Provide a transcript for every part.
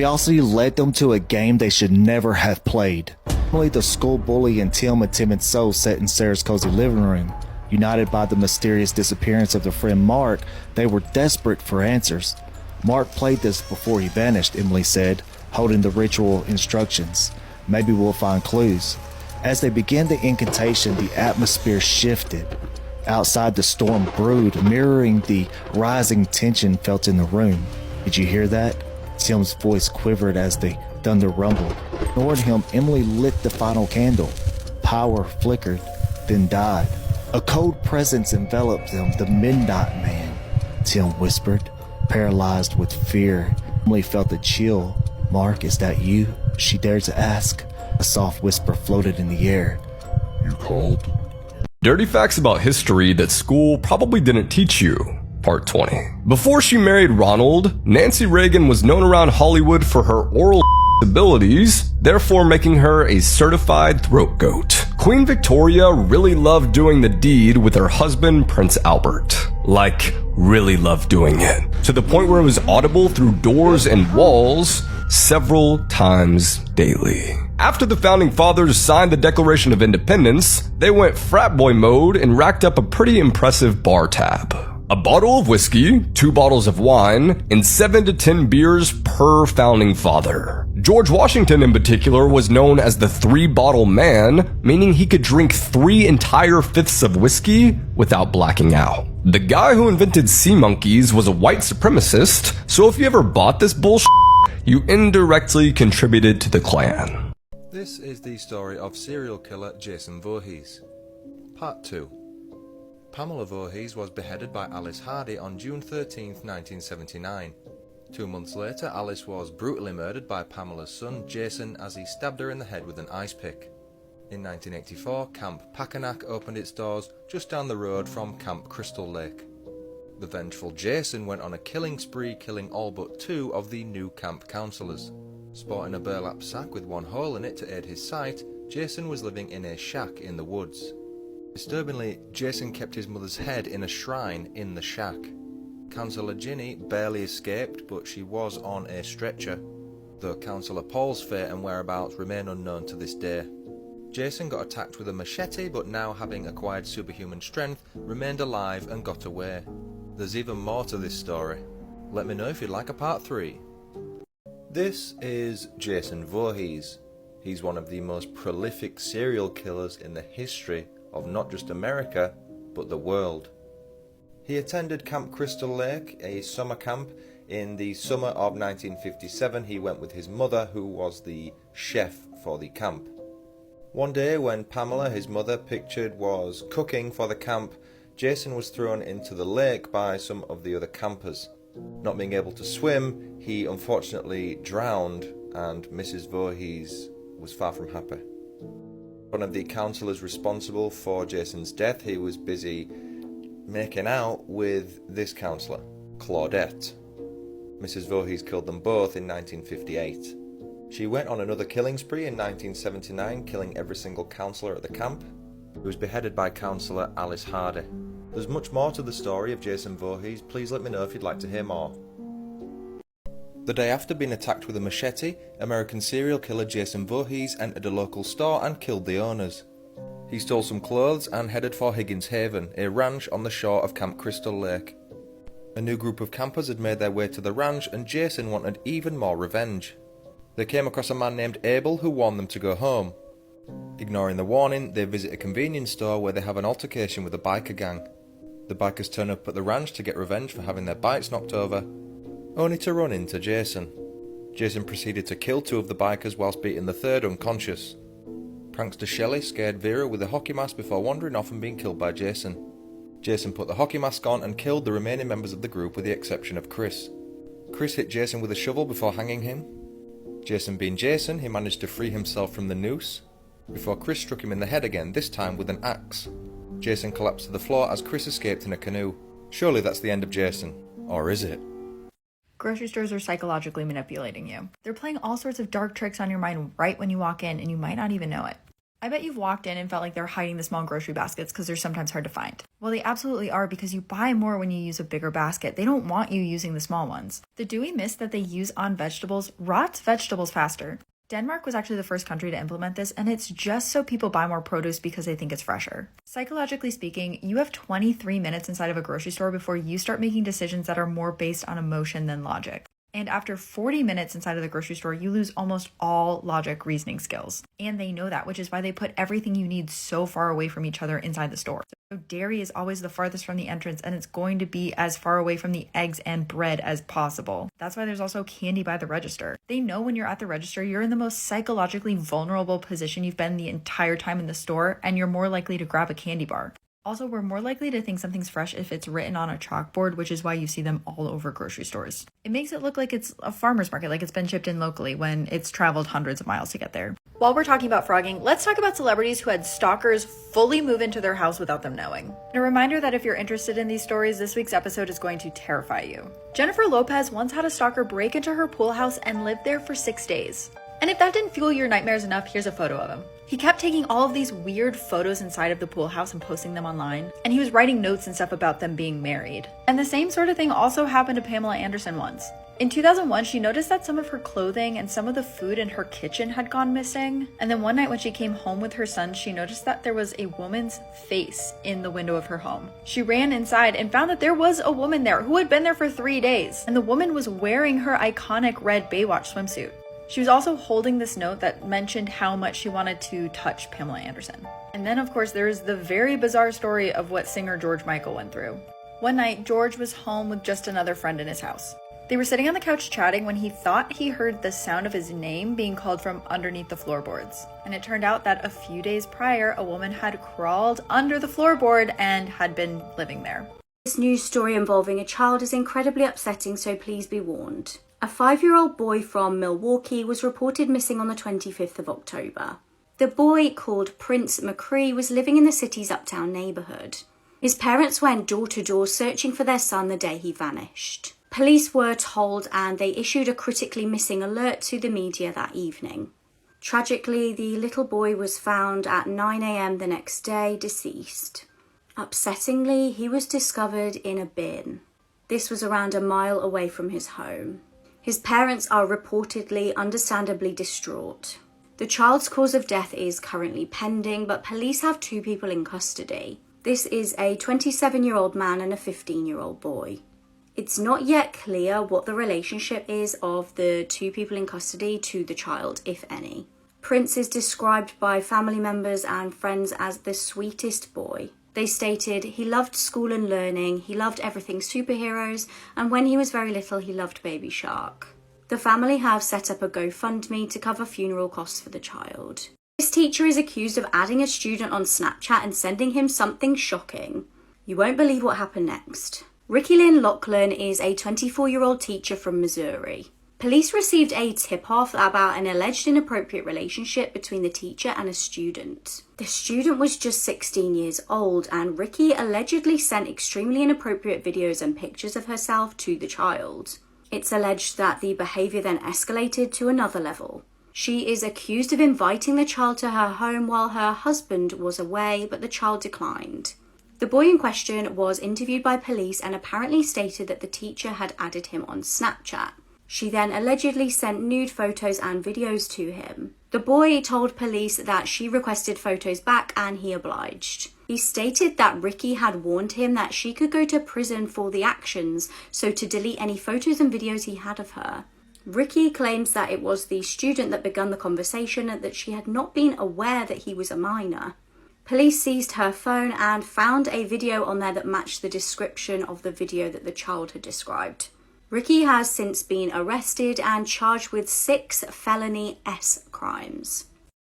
Curiosity led them to a game they should never have played. Emily, the school bully, and Tim, a timid soul, sat in Sarah's cozy living room. United by the mysterious disappearance of their friend Mark, they were desperate for answers. Mark played this before he vanished, Emily said, holding the ritual instructions. Maybe we'll find clues. As they began the incantation, the atmosphere shifted. Outside, the storm brewed, mirroring the rising tension felt in the room. Did you hear that? Tim's voice quivered as the thunder rumbled. Ignoring him, Emily lit the final candle. Power flickered, then died. A cold presence enveloped them, the Midnight Man, Tim whispered, paralyzed with fear. Emily felt a chill. Mark, is that you? She dared to ask. A soft whisper floated in the air. You called? Dirty facts about history that school probably didn't teach you. Part 20. Before she married Ronald, Nancy Reagan was known around Hollywood for her oral abilities, therefore making her a certified throat goat. Queen Victoria really loved doing the deed with her husband, Prince Albert. Like, really loved doing it. To the point where it was audible through doors and walls several times daily. After the Founding Fathers signed the Declaration of Independence, they went frat boy mode and racked up a pretty impressive bar tab. A bottle of whiskey, 2 bottles of wine, and 7 to 10 beers per founding father. George Washington in particular was known as the 3-bottle man, meaning he could drink 3 entire fifths of whiskey without blacking out. The guy who invented sea monkeys was a white supremacist, so if you ever bought this bullshit, you indirectly contributed to the Klan. This is the story of serial killer Jason Voorhees. Part 2. Pamela Voorhees was beheaded by Alice Hardy on June 13, 1979. 2 months later, Alice was brutally murdered by Pamela's son, Jason, as he stabbed her in the head with an ice pick. In 1984, Camp Packanack opened its doors just down the road from Camp Crystal Lake. The vengeful Jason went on a killing spree, killing all but 2 of the new camp counselors. Sporting a burlap sack with 1 hole in it to aid his sight, Jason was living in a shack in the woods. Disturbingly, Jason kept his mother's head in a shrine in the shack. Counsellor Ginny barely escaped, but she was on a stretcher, though Counsellor Paul's fate and whereabouts remain unknown to this day. Jason got attacked with a machete, but now having acquired superhuman strength, remained alive and got away. There's even more to this story. Let me know if you'd like a part 3. This is Jason Voorhees. He's one of the most prolific serial killers in the history of not just America, but the world. He attended Camp Crystal Lake, a summer camp. In the summer of 1957, he went with his mother, who was the chef for the camp. One day when Pamela, his mother, pictured was cooking for the camp, Jason was thrown into the lake by some of the other campers. Not being able to swim, he unfortunately drowned, and Mrs. Voorhees was far from happy. One of the counsellors responsible for Jason's death, he was busy making out with this counsellor, Claudette. Mrs. Voorhees killed them both in 1958. She went on another killing spree in 1979, killing every single counsellor at the camp. He was beheaded by counsellor Alice Hardy. There's much more to the story of Jason Voorhees. Please let me know if you'd like to hear more. The day after being attacked with a machete, American serial killer Jason Voorhees entered a local store and killed the owners. He stole some clothes and headed for Higgins Haven, a ranch on the shore of Camp Crystal Lake. A new group of campers had made their way to the ranch, and Jason wanted even more revenge. They came across a man named Abel who warned them to go home. Ignoring the warning, they visit a convenience store where they have an altercation with a biker gang. The bikers turn up at the ranch to get revenge for having their bikes knocked over, only to run into Jason. Jason proceeded to kill 2 of the bikers whilst beating the 3rd unconscious. Prankster Shelley scared Vera with a hockey mask before wandering off and being killed by Jason. Jason put the hockey mask on and killed the remaining members of the group with the exception of Chris. Chris hit Jason with a shovel before hanging him. Jason being Jason, he managed to free himself from the noose, before Chris struck him in the head again, this time with an axe. Jason collapsed to the floor as Chris escaped in a canoe. Surely that's the end of Jason. Or is it? Grocery stores are psychologically manipulating you. They're playing all sorts of dark tricks on your mind right when you walk in, and you might not even know it. I bet you've walked in and felt like they're hiding the small grocery baskets because they're sometimes hard to find. Well, they absolutely are, because you buy more when you use a bigger basket. They don't want you using the small ones. The dewy mist that they use on vegetables rots vegetables faster. Denmark was actually the first country to implement this, and it's just so people buy more produce because they think it's fresher. Psychologically speaking, you have 23 minutes inside of a grocery store before you start making decisions that are more based on emotion than logic. And after 40 minutes inside of the grocery store, you lose almost all logic reasoning skills. And they know that, which is why they put everything you need so far away from each other inside the store. So dairy is always the farthest from the entrance, and it's going to be as far away from the eggs and bread as possible. That's why there's also candy by the register. They know when you're at the register, you're in the most psychologically vulnerable position you've been the entire time in the store, and you're more likely to grab a candy bar. Also, we're more likely to think something's fresh if it's written on a chalkboard, which is why you see them all over grocery stores. It makes it look like it's a farmer's market, like it's been shipped in locally when it's traveled hundreds of miles to get there. While we're talking about frogging, let's talk about celebrities who had stalkers fully move into their house without them knowing. And a reminder that if you're interested in these stories, this week's episode is going to terrify you. Jennifer Lopez once had a stalker break into her pool house and live there for 6 days. And if that didn't fuel your nightmares enough, here's a photo of him. He kept taking all of these weird photos inside of the pool house and posting them online, and he was writing notes and stuff about them being married. And the same sort of thing also happened to Pamela Anderson once. In 2001, she noticed that some of her clothing and some of the food in her kitchen had gone missing. And then one night when she came home with her son, she noticed that there was a woman's face in the window of her home. She ran inside and found that there was a woman there who had been there for 3 days. And the woman was wearing her iconic red Baywatch swimsuit. She was also holding this note that mentioned how much she wanted to touch Pamela Anderson. And then, of course, there's the very bizarre story of what singer George Michael went through. One night, George was home with just another friend in his house. They were sitting on the couch chatting when he thought he heard the sound of his name being called from underneath the floorboards. And it turned out that a few days prior, a woman had crawled under the floorboard and had been living there. This news story involving a child is incredibly upsetting, so please be warned. A 5-year-old boy from Milwaukee was reported missing on the 25th of October. The boy, called Prince McCree, was living in the city's uptown neighborhood. His parents went door to door searching for their son the day he vanished. Police were told, and they issued a critically missing alert to the media that evening. Tragically, the little boy was found at 9 a.m. the next day, deceased. Upsettingly, he was discovered in a bin. This was around a mile away from his home. His parents are reportedly understandably distraught. The child's cause of death is currently pending, but police have 2 people in custody. This is a 27-year-old man and a 15-year-old boy. It's not yet clear what the relationship is of the 2 people in custody to the child, if any. Prince is described by family members and friends as the sweetest boy. They stated he loved school and learning, he loved everything superheroes, and when he was very little he loved Baby Shark. The family have set up a GoFundMe to cover funeral costs for the child. This teacher is accused of adding a student on Snapchat and sending him something shocking. You won't believe what happened next. Ricky Lynn Lachlan is a 24-year-old teacher from Missouri. Police received a tip-off about an alleged inappropriate relationship between the teacher and a student. The student was just 16 years old, and Ricky allegedly sent extremely inappropriate videos and pictures of herself to the child. It's alleged that the behaviour then escalated to another level. She is accused of inviting the child to her home while her husband was away, but the child declined. The boy in question was interviewed by police and apparently stated that the teacher had added him on Snapchat. She then allegedly sent nude photos and videos to him. The boy told police that she requested photos back and he obliged. He stated that Ricky had warned him that she could go to prison for the actions, so to delete any photos and videos he had of her. Ricky claims that it was the student that began the conversation and that she had not been aware that he was a minor. Police seized her phone and found a video on there that matched the description of the video that the child had described. Ricky has since been arrested and charged with 6 felony S crimes.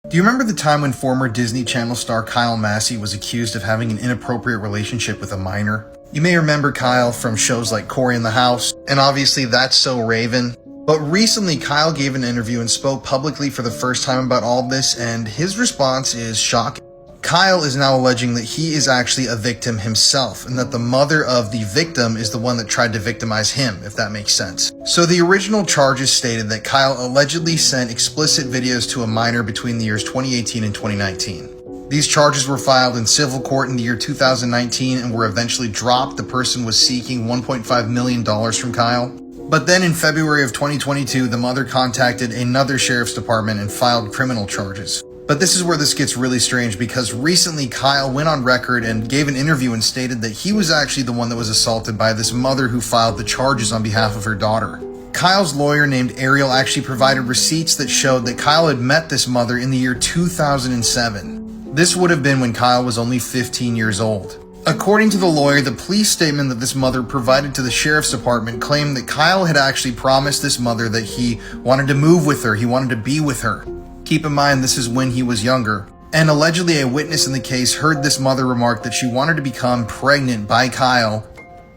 Do you remember the time when former Disney Channel star Kyle Massey was accused of having an inappropriate relationship with a minor? You may remember Kyle from shows like Cory in the House, and obviously That's So Raven. But recently Kyle gave an interview and spoke publicly for the first time about all this, and his response is shocking. Kyle is now alleging that he is actually a victim himself, and that the mother of the victim is the one that tried to victimize him, if that makes sense. So the original charges stated that Kyle allegedly sent explicit videos to a minor between the years 2018 and 2019. These charges were filed in civil court in the year 2019 and were eventually dropped. The person was seeking $1.5 million from Kyle. But then in February of 2022, the mother contacted another sheriff's department and filed criminal charges. But this is where this gets really strange, because recently Kyle went on record and gave an interview and stated that he was actually the one that was assaulted by this mother who filed the charges on behalf of her daughter. Kyle's lawyer named Ariel actually provided receipts that showed that Kyle had met this mother in the year 2007. This would have been when Kyle was only 15 years old. According to the lawyer, the police statement that this mother provided to the sheriff's department claimed that Kyle had actually promised this mother that he wanted to move with her, he wanted to be with her. Keep in mind, this is when he was younger. And allegedly a witness in the case heard this mother remark that she wanted to become pregnant by Kyle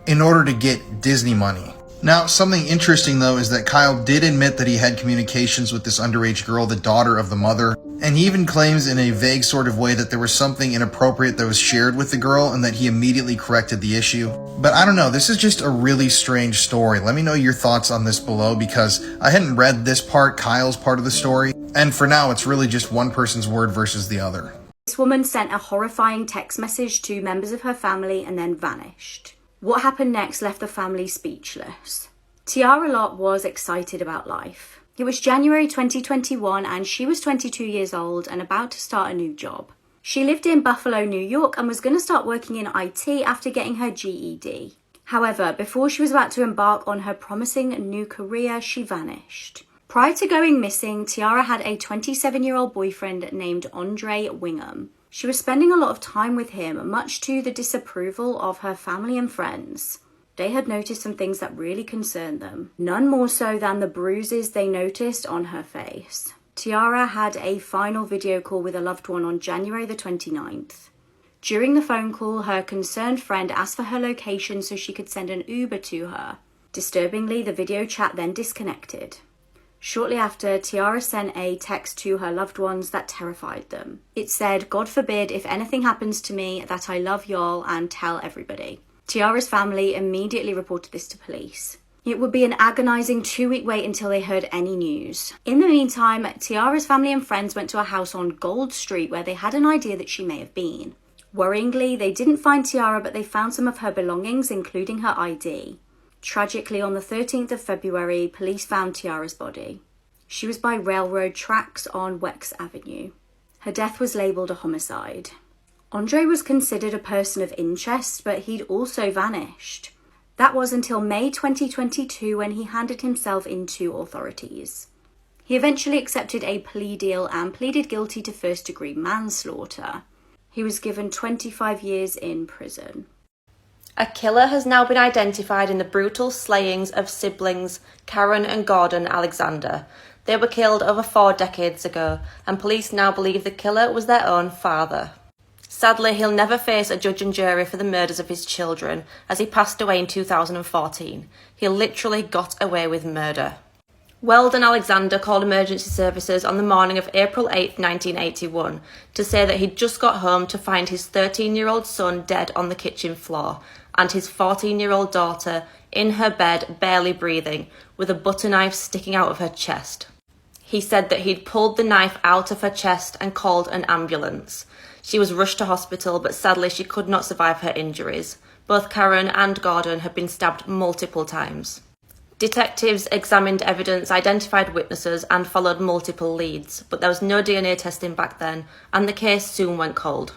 in order to get Disney money. Now, something interesting though is that Kyle did admit that he had communications with this underage girl, the daughter of the mother, and he even claims in a vague sort of way that there was something inappropriate that was shared with the girl and that he immediately corrected the issue. But I don't know, this is just a really strange story. Let me know your thoughts on this below, because I hadn't read this part, Kyle's part of the story, and for now it's really just one person's word versus the other. This woman sent a horrifying text message to members of her family and then vanished. What happened next left the family speechless. Tiara Lott was excited about life. It was January 2021 and she was 22 years old and about to start a new job. She lived in Buffalo, New York and was going to start working in IT after getting her GED. However, before she was about to embark on her promising new career, she vanished. Prior to going missing, Tiara had a 27-year-old boyfriend named Andre Wingham. She was spending a lot of time with him, much to the disapproval of her family and friends. They had noticed some things that really concerned them, none more so than the bruises they noticed on her face. Tiara had a final video call with a loved one on January the 29th. During the phone call, her concerned friend asked for her location so she could send an Uber to her. Disturbingly, the video chat then disconnected. Shortly after, Tiara sent a text to her loved ones that terrified them. It said, "God forbid if anything happens to me, that I love y'all and tell everybody." Tiara's family immediately reported this to police. It would be an agonizing 2-week wait until they heard any news. In the meantime, Tiara's family and friends went to a house on Gold Street where they had an idea that she may have been. Worryingly, they didn't find Tiara, but they found some of her belongings, including her ID. Tragically, on the 13th of February, police found Tiara's body. She was by railroad tracks on Wex Avenue. Her death was labelled a homicide. Andre was considered a person of interest, but he'd also vanished. That was until May 2022 when he handed himself in to authorities. He eventually accepted a plea deal and pleaded guilty to first-degree manslaughter. He was given 25 years in prison. A killer has now been identified in the brutal slayings of siblings Karen and Gordon Alexander. They were killed over 4 decades ago, and police now believe the killer was their own father. Sadly, he'll never face a judge and jury for the murders of his children, as he passed away in 2014. He literally got away with murder. Weldon Alexander called emergency services on the morning of April 8, 1981, to say that he'd just got home to find his 13-year-old son dead on the kitchen floor, and his 14-year-old daughter in her bed barely breathing, with a butter knife sticking out of her chest. He said that he'd pulled the knife out of her chest and called an ambulance. She was rushed to hospital, but sadly she could not survive her injuries. Both Karen and Gordon had been stabbed multiple times. Detectives examined evidence, identified witnesses, and followed multiple leads, but there was no DNA testing back then, and the case soon went cold.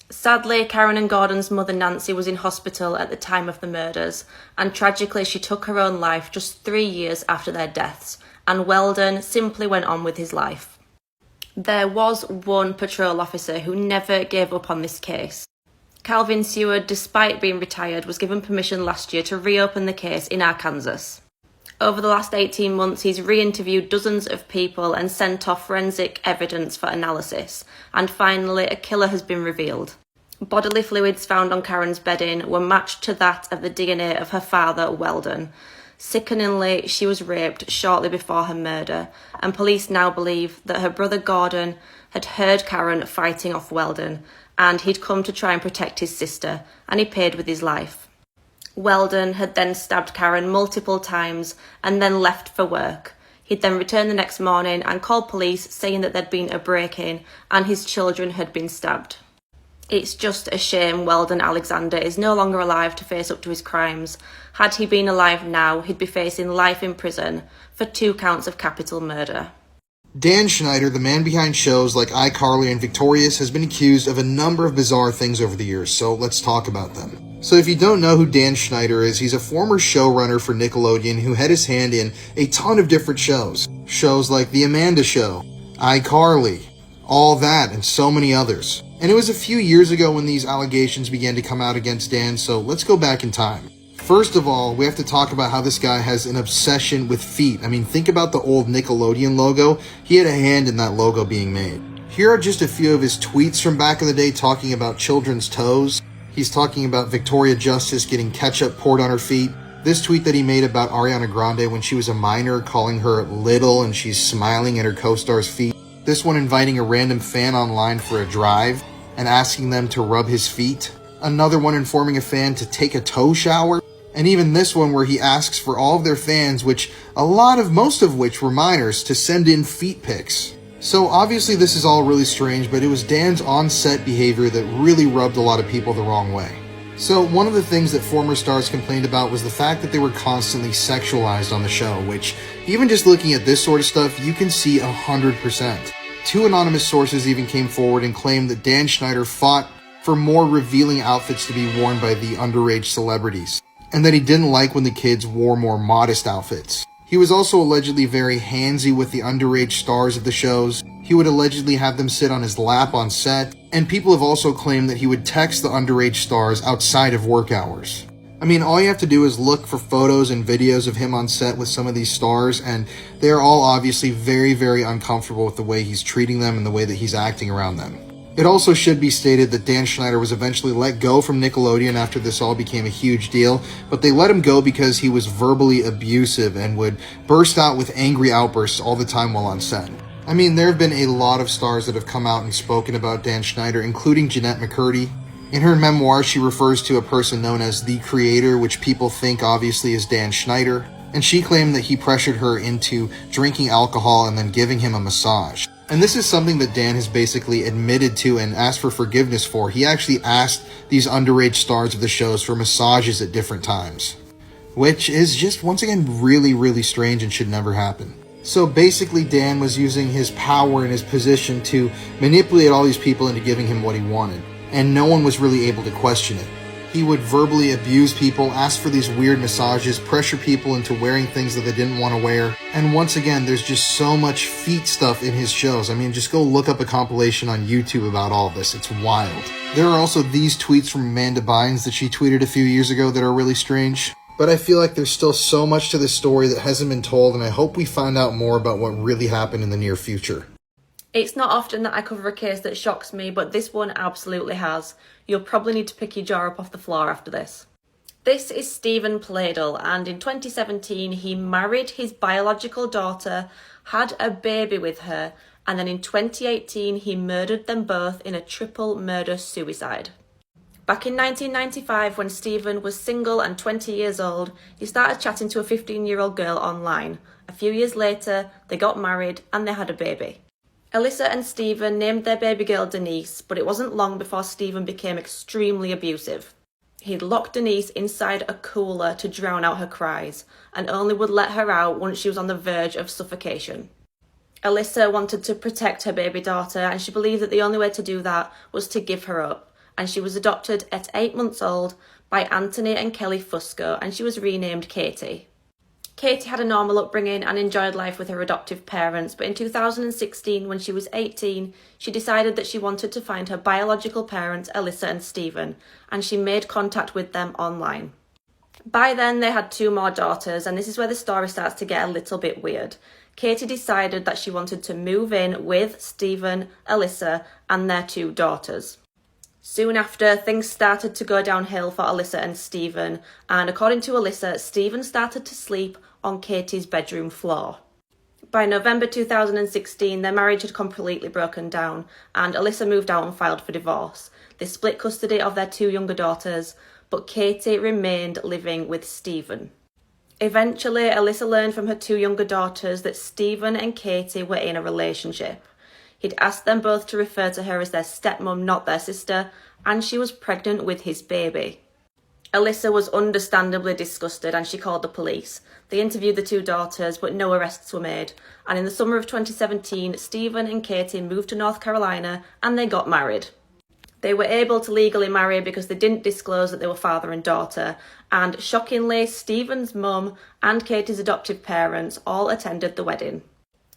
Sadly, Karen and Gordon's mother Nancy was in hospital at the time of the murders, and tragically she took her own life just 3 years after their deaths, and Weldon simply went on with his life. There was one patrol officer who never gave up on this case. Calvin Seward, despite being retired, was given permission last year to reopen the case in Arkansas. Over the last 18 months, he's re-interviewed dozens of people and sent off forensic evidence for analysis. And finally, a killer has been revealed. Bodily fluids found on Karen's bedding were matched to that of the DNA of her father, Weldon. Sickeningly, she was raped shortly before her murder, and police now believe that her brother Gordon had heard Karen fighting off Weldon, and he'd come to try and protect his sister, and he paid with his life. Weldon had then stabbed Karen multiple times and then left for work. He'd then returned the next morning and called police saying that there'd been a break-in and his children had been stabbed. It's just a shame Weldon Alexander is no longer alive to face up to his crimes. Had he been alive now, he'd be facing life in prison for 2 counts of capital murder. Dan Schneider, the man behind shows like iCarly and Victorious, has been accused of a number of bizarre things over the years, so let's talk about them. So if you don't know who Dan Schneider is, he's a former showrunner for Nickelodeon who had his hand in a ton of different shows. Shows like The Amanda Show, iCarly, All That, and so many others. And it was a few years ago when these allegations began to come out against Dan, so let's go back in time. First of all, we have to talk about how this guy has an obsession with feet. I mean, think about the old Nickelodeon logo. He had a hand in that logo being made. Here are just a few of his tweets from back in the day talking about children's toes. He's talking about Victoria Justice getting ketchup poured on her feet. This tweet that he made about Ariana Grande when she was a minor, calling her little and she's smiling at her co-star's feet. This one inviting a random fan online for a drive and asking them to rub his feet. Another one informing a fan to take a toe shower. And even this one where he asks for all of their fans, most of which were minors, to send in feet pics. So obviously this is all really strange, but it was Dan's on-set behavior that really rubbed a lot of people the wrong way. So one of the things that former stars complained about was the fact that they were constantly sexualized on the show, which even just looking at this sort of stuff, you can see 100%. 2 anonymous sources even came forward and claimed that Dan Schneider fought for more revealing outfits to be worn by the underage celebrities, and that he didn't like when the kids wore more modest outfits. He was also allegedly very handsy with the underage stars of the shows. He would allegedly have them sit on his lap on set, and people have also claimed that he would text the underage stars outside of work hours. I mean, all you have to do is look for photos and videos of him on set with some of these stars, and they're all obviously very, very uncomfortable with the way he's treating them and the way that he's acting around them. It also should be stated that Dan Schneider was eventually let go from Nickelodeon after this all became a huge deal, but they let him go because he was verbally abusive and would burst out with angry outbursts all the time while on set. I mean, there have been a lot of stars that have come out and spoken about Dan Schneider, including Jeanette McCurdy. In her memoir, she refers to a person known as the Creator, which people think obviously is Dan Schneider, and she claimed that he pressured her into drinking alcohol and then giving him a massage. And this is something that Dan has basically admitted to and asked for forgiveness for. He actually asked these underage stars of the shows for massages at different times, which is just, once again, really, really strange and should never happen. So basically, Dan was using his power and his position to manipulate all these people into giving him what he wanted, and no one was really able to question it. He would verbally abuse people, ask for these weird massages, pressure people into wearing things that they didn't want to wear. And once again, there's just so much feet stuff in his shows. I mean, just go look up a compilation on YouTube about all this. It's wild. There are also these tweets from Amanda Bynes that she tweeted a few years ago that are really strange. But I feel like there's still so much to this story that hasn't been told, and I hope we find out more about what really happened in the near future. It's not often that I cover a case that shocks me, but this one absolutely has. You'll probably need to pick your jaw up off the floor after this. This is Stephen Pladle, and in 2017 he married his biological daughter, had a baby with her, and then in 2018 he murdered them both in a triple murder-suicide. Back in 1995, when Stephen was single and 20 years old, he started chatting to a 15-year-old girl online. A few years later, they got married and they had a baby. Alyssa and Stephen named their baby girl Denise, but it wasn't long before Stephen became extremely abusive. He'd locked Denise inside a cooler to drown out her cries, and only would let her out once she was on the verge of suffocation. Alyssa wanted to protect her baby daughter, and she believed that the only way to do that was to give her up, and she was adopted at 8 months old by Anthony and Kelly Fusco, and she was renamed Katie. Katie had a normal upbringing and enjoyed life with her adoptive parents, but in 2016, when she was 18, she decided that she wanted to find her biological parents, Alyssa and Stephen, and she made contact with them online. By then, they had 2 more daughters, and this is where the story starts to get a little bit weird. Katie decided that she wanted to move in with Stephen, Alyssa, and their 2 daughters. Soon after, things started to go downhill for Alyssa and Stephen, and according to Alyssa, Stephen started to sleep on Katie's bedroom floor. By November 2016, their marriage had completely broken down, and Alyssa moved out and filed for divorce. They split custody of their 2 younger daughters, but Katie remained living with Stephen. Eventually, Alyssa learned from her 2 younger daughters that Stephen and Katie were in a relationship. He'd asked them both to refer to her as their stepmom, not their sister, and she was pregnant with his baby. Alyssa was understandably disgusted and she called the police. They interviewed the 2 daughters, but no arrests were made. And in the summer of 2017, Stephen and Katie moved to North Carolina and they got married. They were able to legally marry because they didn't disclose that they were father and daughter. And shockingly, Stephen's mum and Katie's adoptive parents all attended the wedding.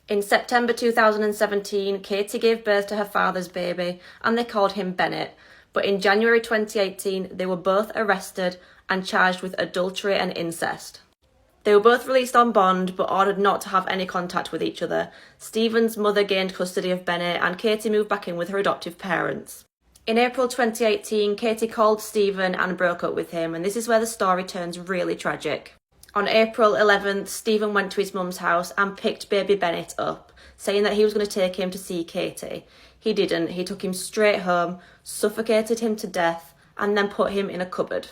In September 2017, Katie gave birth to her father's baby and they called him Bennett. But in January 2018, they were both arrested and charged with adultery and incest. They were both released on bond but ordered not to have any contact with each other. Stephen's mother gained custody of Bennett and Katie moved back in with her adoptive parents. In April 2018, Katie called Stephen and broke up with him, and this is where the story turns really tragic. On April 11th, Stephen went to his mum's house and picked baby Bennett up, saying that he was going to take him to see Katie. He didn't. He took him straight home, suffocated him to death, and then put him in a cupboard.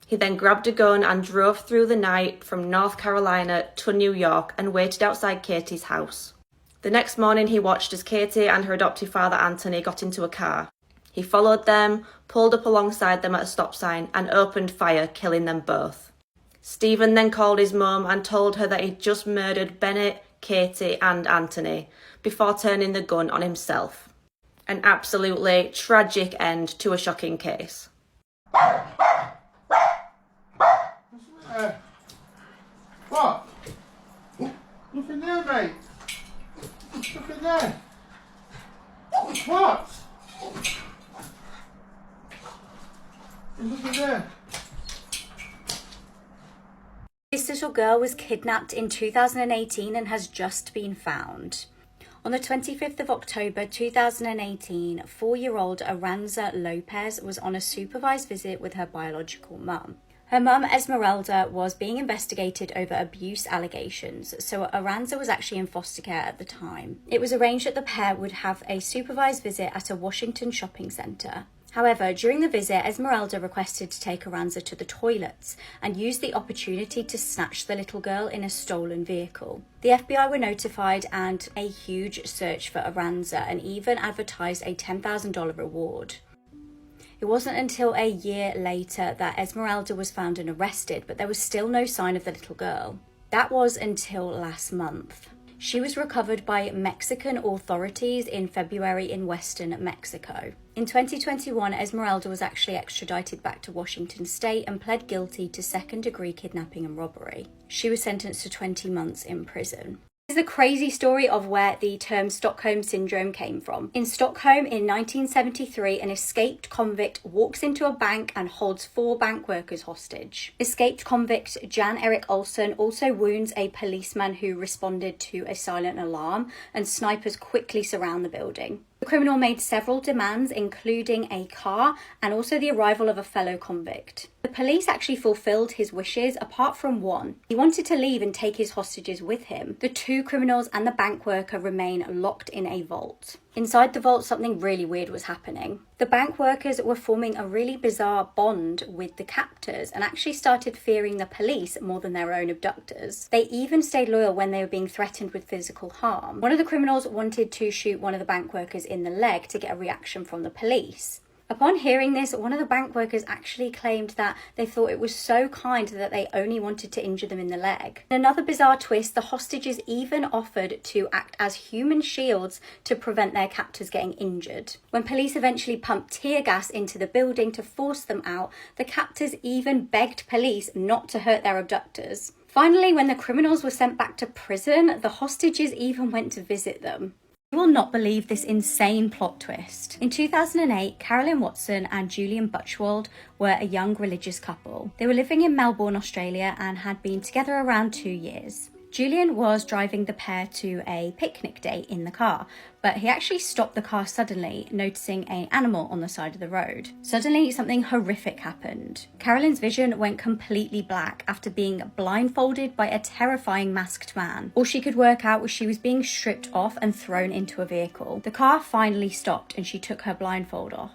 He then grabbed a gun and drove through the night from North Carolina to New York and waited outside Katie's house. The next morning, he watched as Katie and her adoptive father Anthony got into a car. He followed them, pulled up alongside them at a stop sign, and opened fire, killing them both. Stephen then called his mum and told her that he'd just murdered Bennett, Katie, and Anthony before turning the gun on himself. An absolutely tragic end to a shocking case. What? Look in there, mate. Look in there. What? Look in there. This little girl was kidnapped in 2018 and has just been found. On the 25th of October 2018, 4-year-old Aranza Lopez was on a supervised visit with her biological mum. Her mum, Esmeralda, was being investigated over abuse allegations, so Aranza was actually in foster care at the time. It was arranged that the pair would have a supervised visit at a Washington shopping centre. However, during the visit, Esmeralda requested to take Aranza to the toilets and used the opportunity to snatch the little girl in a stolen vehicle. The FBI were notified and a huge search for Aranza and even advertised a $10,000 reward. It wasn't until a year later that Esmeralda was found and arrested, but there was still no sign of the little girl. That was until last month. She was recovered by Mexican authorities in February in western Mexico. In 2021, Esmeralda was actually extradited back to Washington state and pled guilty to second-degree kidnapping and robbery. She was sentenced to 20 months in prison. This is the crazy story of where the term Stockholm Syndrome came from. In Stockholm in 1973, an escaped convict walks into a bank and holds 4 bank workers hostage. Escaped convict Jan Erik Olsson also wounds a policeman who responded to a silent alarm, and snipers quickly surround the building. The criminal made several demands, including a car and also the arrival of a fellow convict. The police actually fulfilled his wishes, apart from one. He wanted to leave and take his hostages with him. The 2 criminals and the bank worker remain locked in a vault. Inside the vault, something really weird was happening. The bank workers were forming a really bizarre bond with the captors and actually started fearing the police more than their own abductors. They even stayed loyal when they were being threatened with physical harm. One of the criminals wanted to shoot one of the bank workers in the leg to get a reaction from the police. Upon hearing this, one of the bank workers actually claimed that they thought it was so kind that they only wanted to injure them in the leg. In another bizarre twist, the hostages even offered to act as human shields to prevent their captors getting injured. When police eventually pumped tear gas into the building to force them out, the captors even begged police not to hurt their abductors. Finally, when the criminals were sent back to prison, the hostages even went to visit them. You will not believe this insane plot twist. In 2008, Carolyn Watson and Julian Butchwald were a young religious couple. They were living in Melbourne, Australia, and had been together around 2 years. Julian was driving the pair to a picnic date in the car, but he actually stopped the car suddenly, noticing an animal on the side of the road. Suddenly, something horrific happened. Carolyn's vision went completely black after being blindfolded by a terrifying masked man. All she could work out was she was being stripped off and thrown into a vehicle. The car finally stopped and she took her blindfold off.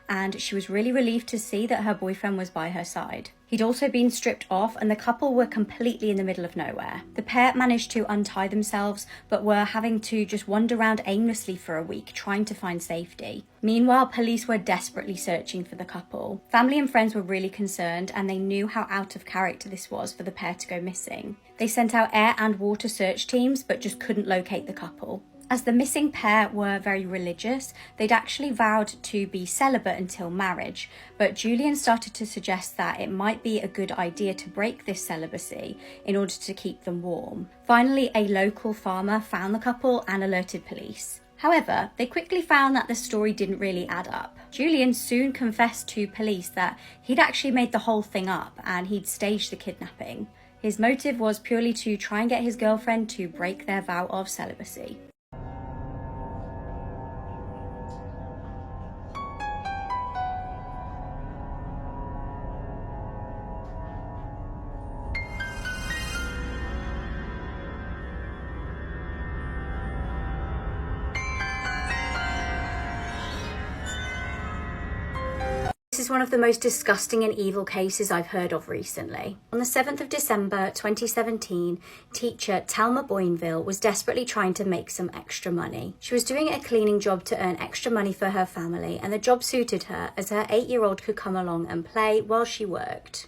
and she was really relieved to see that her boyfriend was by her side. He'd also been stripped off, and the couple were completely in the middle of nowhere. The pair managed to untie themselves, but were having to just wander around aimlessly for a week, trying to find safety. Meanwhile, police were desperately searching for the couple. Family and friends were really concerned, and they knew how out of character this was for the pair to go missing. They sent out air and water search teams, but just couldn't locate the couple. As the missing pair were very religious, they'd actually vowed to be celibate until marriage, but Julian started to suggest that it might be a good idea to break this celibacy in order to keep them warm. Finally, a local farmer found the couple and alerted police. However, they quickly found that the story didn't really add up. Julian soon confessed to police that he'd actually made the whole thing up and he'd staged the kidnapping. His motive was purely to try and get his girlfriend to break their vow of celibacy. This is one of the most disgusting and evil cases I've heard of recently. On the 7th of December 2017, teacher Thelma Boinville was desperately trying to make some extra money. She was doing a cleaning job to earn extra money for her family, and the job suited her as her 8-year-old could come along and play while she worked.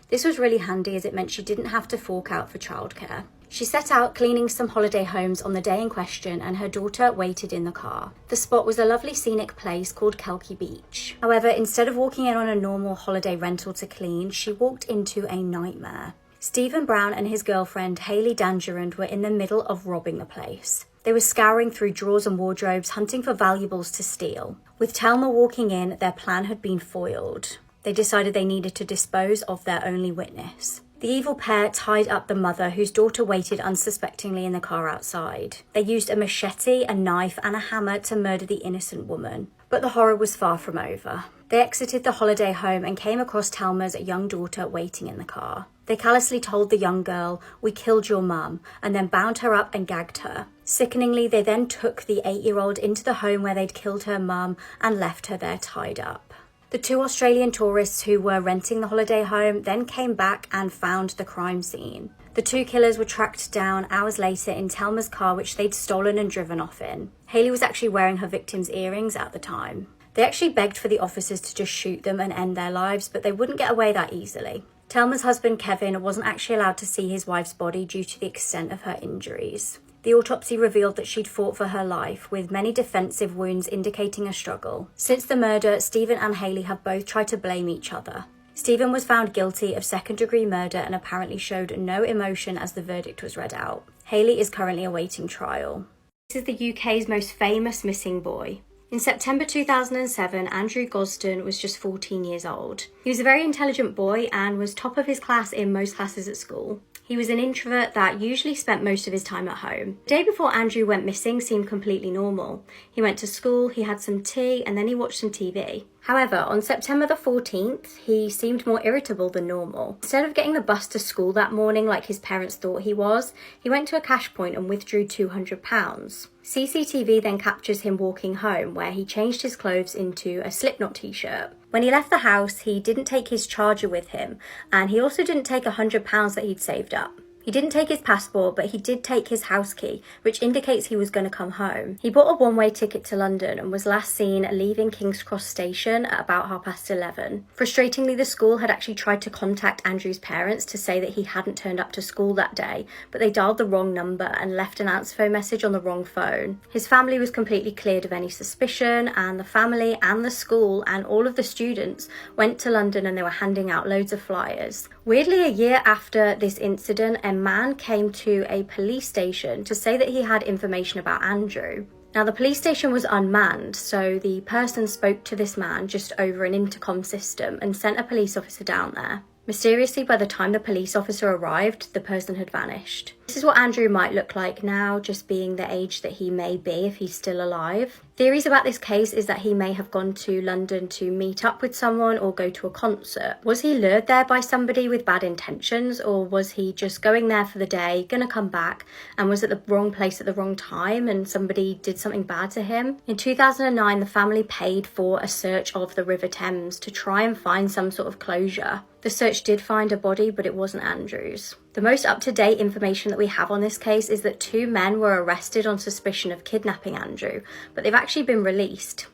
This was really handy as it meant she didn't have to fork out for childcare. She set out cleaning some holiday homes on the day in question, and her daughter waited in the car. The spot was a lovely scenic place called Kelky Beach. However, instead of walking in on a normal holiday rental to clean, she walked into a nightmare. Stephen Brown and his girlfriend Hayley Dangerand were in the middle of robbing the place. They were scouring through drawers and wardrobes, hunting for valuables to steal. With Thelma walking in, their plan had been foiled. They decided they needed to dispose of their only witness. The evil pair tied up the mother, whose daughter waited unsuspectingly in the car outside. They used a machete, a knife, and a hammer to murder the innocent woman. But the horror was far from over. They exited the holiday home and came across Thelma's young daughter waiting in the car. They callously told the young girl, "We killed your mum," and then bound her up and gagged her. Sickeningly, they then took the 8-year-old into the home where they'd killed her mum and left her there tied up. The 2 Australian tourists who were renting the holiday home then came back and found the crime scene. The 2 killers were tracked down hours later in Thelma's car, which they'd stolen and driven off in. Hayley was actually wearing her victim's earrings at the time. They actually begged for the officers to just shoot them and end their lives, but they wouldn't get away that easily. Thelma's husband Kevin wasn't actually allowed to see his wife's body due to the extent of her injuries. The autopsy revealed that she'd fought for her life, with many defensive wounds indicating a struggle. Since the murder, Stephen and Hayley have both tried to blame each other. Stephen was found guilty of second-degree murder and apparently showed no emotion as the verdict was read out. Hayley is currently awaiting trial. This is the UK's most famous missing boy. In September 2007, Andrew Gosden was just 14 years old. He was a very intelligent boy and was top of his class in most classes at school. He was an introvert that usually spent most of his time at home. The day before Andrew went missing seemed completely normal. He went to school, he had some tea, and then he watched some TV. However, on September the 14th, he seemed more irritable than normal. Instead of getting the bus to school that morning like his parents thought he was, he went to a cash point and withdrew £200. CCTV then captures him walking home, where he changed his clothes into a Slipknot t-shirt. When he left the house, he didn't take his charger with him, and he also didn't take £100 that he'd saved up. He didn't take his passport, but he did take his house key, which indicates he was going to come home. He bought a one-way ticket to London and was last seen leaving King's Cross station at about 11:30. Frustratingly, the school had actually tried to contact Andrew's parents to say that he hadn't turned up to school that day, but they dialed the wrong number and left an answer phone message on the wrong phone. His family was completely cleared of any suspicion, and the family and the school and all of the students went to London and they were handing out loads of flyers. Weirdly, a year after this incident, a man came to a police station to say that he had information about Andrew. Now, the police station was unmanned, so the person spoke to this man just over an intercom system and sent a police officer down there. Mysteriously, by the time the police officer arrived, the person had vanished. This is what Andrew might look like now, just being the age that he may be if he's still alive. Theories about this case is that he may have gone to London to meet up with someone or go to a concert. Was he lured there by somebody with bad intentions, or was he just going there for the day, gonna come back, and was at the wrong place at the wrong time and somebody did something bad to him? In 2009, the family paid for a search of the River Thames to try and find some sort of closure. The search did find a body, but it wasn't Andrew's. The most up-to-date information that we have on this case is that 2 men were arrested on suspicion of kidnapping Andrew, but they've actually been released.